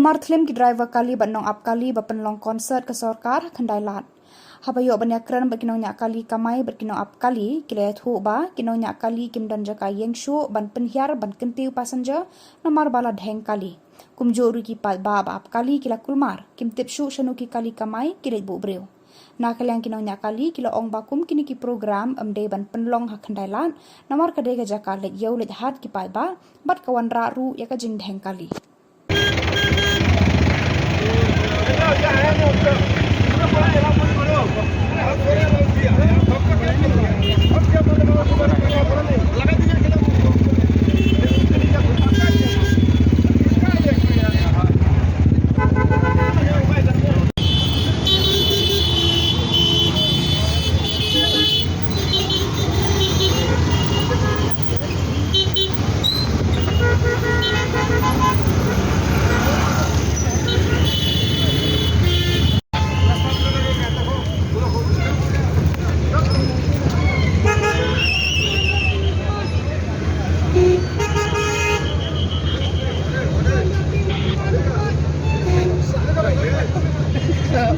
Klumar thlem ki driver kali banong ap kali bapenlong konsert ke sorkar khandai lat. Habayo banyakran berkinong nyak kali kamai berkinong ap kali kilet hu ba kinong nyak kali kim dan jaka yengshu ban penhiar ban kentiu passenger nomor bala dheng kali. Kumjo ruki pat ba ap kali kila kulmar kim tipshu shanuki kali kamai kilet bu breu. Na kaliang kinong nyak kali kila ong bakum kini ki program amde ban penlong ha khandai lat nomor kade ga jaka let yau let hat ki pat ba bat kawan ra ru ya ka jing dheng kali.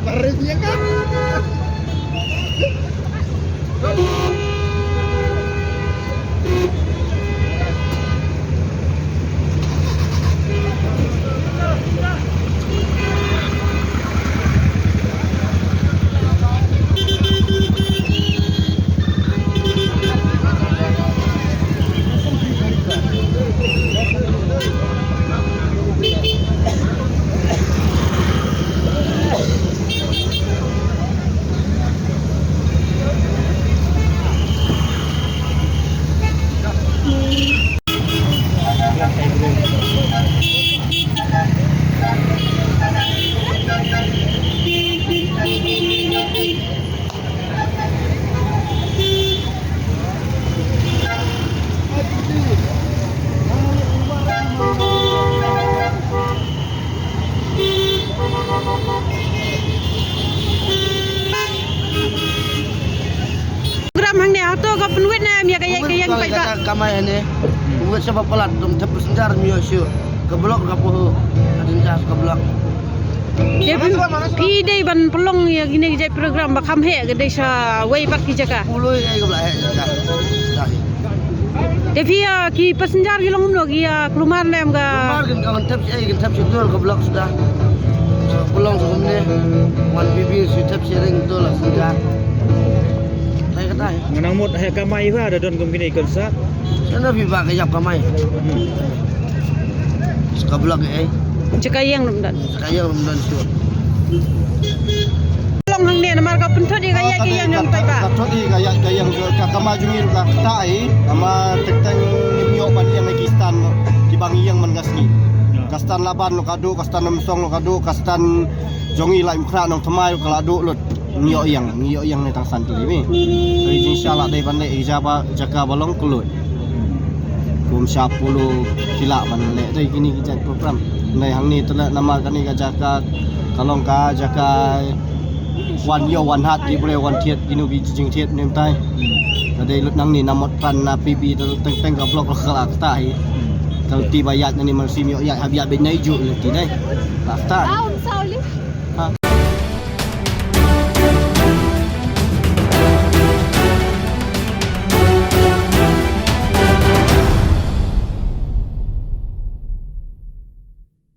Paritnya kan kamay ini, buat siapa pelat, dom tepus senjar miosio, keblok kapuh, adin jas keblok. Ya, pide ban pelong ya gini jai program bakam he gede sa way pat ki jaka. Puluh ya keblok he jaka. Tapi ya ki passenger ki longum logi ya kelumar lem ga. Kelumar kan kawan tep situl keblok sudah. Pelong sebelumnya, wan bibi si tep sering tu lah senjar. Saya kata ya. Menamut he kamai ba ada don gini konsa. Sana biba kayap kamai. Sekeblok eh. Cekayang dum dan. Sekayang dan siu. Long hang ne namar ka punthot di kaya ki yang tai ba. Punthot di kaya ka kamai jungi ka tai ama tekteng nyok ban yang Pakistan di bangi yang mengasni. Kastan laban lo kado, kastan namsong lo kado, kastan jongi lai mukra nong temai lo kalado lo nyok yang ni tang santi ni. Jadi insyaallah dai pandai ijaba jaka balong kulut. Kum 10 kila ban le dai kini kita program. Nai hang ni tela nama kani ka jaka kalong ka jaka wan yo wan hat di boleh wan tiet ginu bi jing tiet nem tai. Dai lut nang ni namot pan na PB teng ka blok kalak tai. Kalau tiba ayat ni masih miok ayat habis bin naiju lagi dai. Tak.